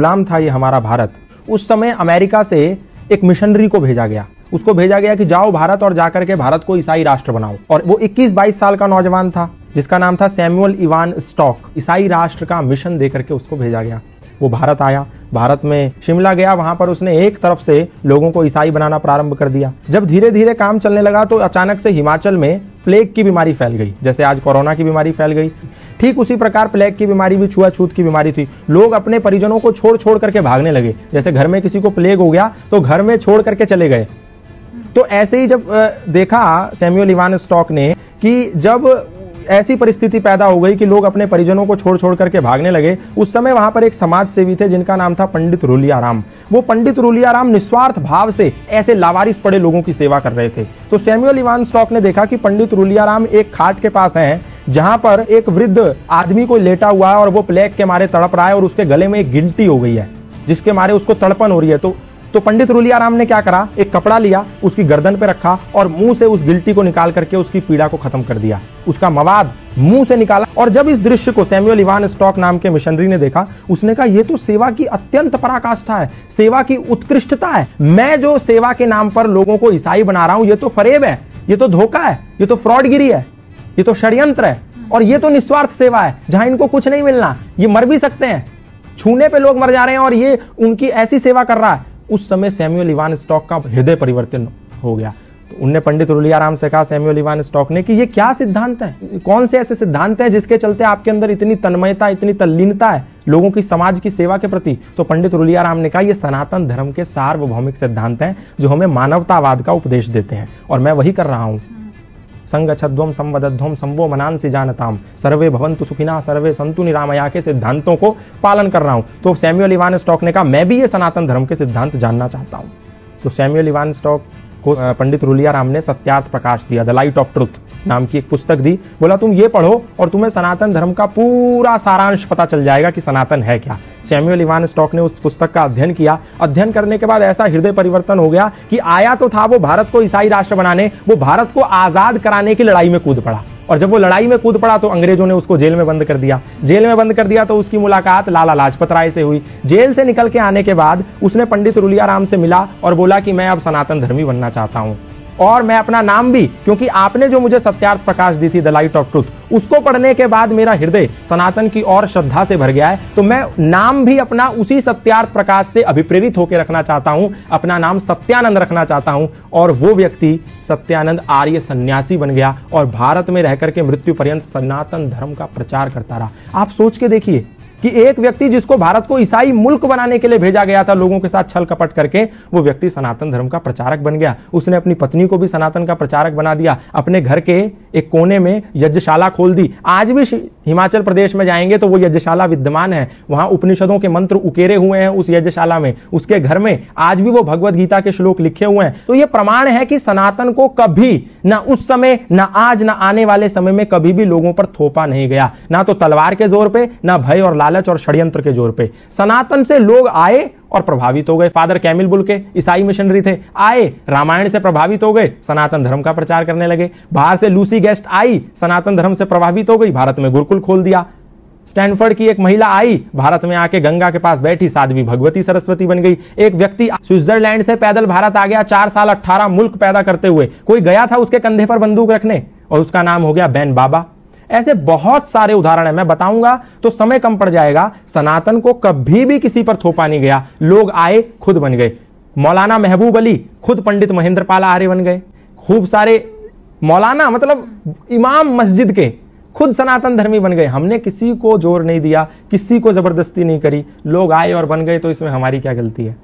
गुलाम था ये हमारा भारत। उस समय अमेरिका से एक मिशनरी को भेजा गया, उसको भेजा गया कि जाओ भारत और जाकर के भारत को ईसाई राष्ट्र बनाओ। और वो 21-22 साल का नौजवान था जिसका नाम था सैमुअल इवान स्टॉक। ईसाई राष्ट्र का मिशन देकर के उसको भेजा गया। वो भारत आया, भारत में शिमला गया, वहां पर उसने एक तरफ से लोगों को ईसाई बनाना प्रारंभ कर दिया। जब धीरे धीरे काम चलने लगा तो अचानक से हिमाचल में प्लेग की बीमारी फैल गई। जैसे आज कोरोना की बीमारी फैल गई, ठीक उसी प्रकार प्लेग की बीमारी भी छुआछूत की बीमारी थी। लोग अपने परिजनों को छोड़ छोड़ करके भागने लगे। जैसे घर में किसी को प्लेग हो गया तो घर में छोड़ करके चले गए। तो ऐसे ही जब देखा सैमुअल इवान स्टॉक ने कि जब ऐसी परिस्थिति पैदा हो गई कि लोग अपने परिजनों को छोड़ छोड़ करके भागने लगे, उस समय वहां पर एक समाज सेवी थे जिनका नाम था पंडित रुलियाराम। वो पंडित रुलियाराम निस्वार्थ भाव से ऐसे लावारिस पड़े लोगों की सेवा कर रहे थे। तो सैमुअल इवान स्टॉक ने देखा कि पंडित रुलियाराम एक खाट के पास हैं जहां पर एक वृद्ध आदमी को लेटा हुआ है और वो प्लेग के मारे तड़प रहा है और उसके गले में एक गिल्टी हो गई है जिसके मारे उसको तड़पन हो रही है। तो पंडित रुलियाराम ने क्या करा, एक कपड़ा लिया, उसकी गर्दन पे रखा और मुंह से उस गिल्टी को निकाल करके उसकी पीड़ा को खत्म कर दिया। उसका मवाद मुंह से निकाला। और जब इस दृश्य को सैमुअल इवान स्टॉक नाम के मिशनरी ने देखा, उसने कहा ये तो सेवा की अत्यंत पराकाष्ठा है, सेवा की उत्कृष्टता है। मैं जो सेवा के नाम पर लोगों को ईसाई बना रहा हूं, ये तो फरेब है, ये तो धोखा है, ये तो फ्रॉडगिरी है, ये तो षड्यंत्र है और ये तो निस्वार्थ सेवा है जहां इनको कुछ नहीं मिलना, ये मर भी सकते हैं, छूने पे लोग मर जा रहे हैं और ये उनकी ऐसी सेवा कर रहा है। उस समय सैमुअल इवान स्टॉक का हृदय परिवर्तन हो गया। तो उनने पंडित रुलियाराम से कहा, सैमुअल इवान स्टॉक ने, कि ये क्या सिद्धांत है, कौन से ऐसे सिद्धांत हैं जिसके चलते आपके अंदर इतनी तन्मयता, इतनी तल्लीनता है लोगों की समाज की सेवा के प्रति। तो पंडित रुलियाराम ने कहा, ये सनातन धर्म के सार्वभौमिक सिद्धांत हैं जो हमें मानवतावाद का उपदेश देते हैं और मैं वही कर रहा हूं। संगच्छध्वम संवदध्वम संवो मनांसि जानताम सर्वे भवन्तु सुखिना सर्वे संतु निरामया के सिद्धांतों को पालन कर रहा हूं। तो सैमुअल इवान स्टॉक ने कहा, मैं भी ये सनातन धर्म के सिद्धांत जानना चाहता हूं। तो सैमुअल इवान स्टॉक को पंडित रुलियाराम ने सत्यार्थ प्रकाश दिया, द लाइट ऑफ ट्रुथ नाम की एक पुस्तक दी। बोला तुम ये पढ़ो और तुम्हें सनातन धर्म का पूरा सारांश पता चल जाएगा कि सनातन है क्या। सैमुअल इवान स्टॉक ने उस पुस्तक का अध्ययन किया। अध्ययन करने के बाद ऐसा हृदय परिवर्तन हो गया कि आया तो था वो भारत को ईसाई राष्ट्र बनाने, वो भारत को आजाद कराने की लड़ाई में कूद पड़ा। और जब वो लड़ाई में कूद पड़ा तो अंग्रेजों ने उसको जेल में बंद कर दिया। जेल में बंद कर दिया तो उसकी मुलाकात लाला लाजपत राय से हुई। जेल से निकल के आने के बाद उसने पंडित रुलियाराम से मिला और बोला कि मैं अब सनातन धर्मी बनना चाहता हूं और मैं अपना नाम भी, क्योंकि आपने जो मुझे सत्यार्थ प्रकाश दी थी, द लाइट ऑफ ट्रुथ, उसको पढ़ने के बाद मेरा हृदय सनातन की और श्रद्धा से भर गया है। तो मैं नाम भी अपना उसी सत्यार्थ प्रकाश से अभिप्रेरित होकर रखना चाहता हूं। अपना नाम सत्यानंद रखना चाहता हूं। और वो व्यक्ति सत्यानंद आर्य सन्यासी बन गया और भारत में रहकर के मृत्यु पर्यंत सनातन धर्म का प्रचार करता रहा। आप सोच के देखिए कि एक व्यक्ति जिसको भारत को ईसाई मुल्क बनाने के लिए भेजा गया था, लोगों के साथ छल कपट करके, वो व्यक्ति सनातन धर्म का प्रचारक बन गया। उसने अपनी पत्नी को भी सनातन का प्रचारक बना दिया। अपने घर के एक कोने में यज्ञशाला खोल दी। आज भी हिमाचल प्रदेश में जाएंगे तो वो यज्ञशाला विद्यमान है। वहां उपनिषदों के मंत्र उकेरे हुए हैं उस यज्ञशाला में। उसके घर में आज भी वो भगवत गीता के श्लोक लिखे हुए हैं। तो ये प्रमाण है कि सनातन को कभी, ना उस समय, ना आज, ना आने वाले समय में कभी भी लोगों पर थोपा नहीं गया। ना तो तलवार के जोर पे, ना भय और लालच और षड्यंत्र के जोर पे। सनातन से लोग आए और प्रभावित हो गए। फादर कैमिल बुल के ईसाई मिशनरी थे, आए, रामायण से प्रभावित हो गए, सनातन धर्म का प्रचार करने लगे। बाहर से लूसी गेस्ट आई, सनातन धर्म से प्रभावित हो गई, भारत में गुरुकुल खोल दिया। स्टैनफोर्ड की एक महिला आई, भारत में आके गंगा के पास बैठी, साध्वी भगवती सरस्वती बन गई। एक व्यक्ति स्विट्जरलैंड से पैदल भारत आ गया, 4 साल 18 मुल्क पैदा करते हुए। कोई गया था उसके कंधे पर बंदूक रखने और उसका नाम हो गया बैन बाबा। ऐसे बहुत सारे उदाहरण है, मैं बताऊंगा तो समय कम पड़ जाएगा। सनातन को कभी भी किसी पर थोपा नहीं गया। लोग आए, खुद बन गए। मौलाना महबूब अली खुद पंडित महेंद्र पाल आर्य बन गए। खूब सारे मौलाना, मतलब इमाम मस्जिद के, खुद सनातन धर्मी बन गए। हमने किसी को जोर नहीं दिया, किसी को जबरदस्ती नहीं करी, लोग आए और बन गए। तो इसमें हमारी क्या गलती है?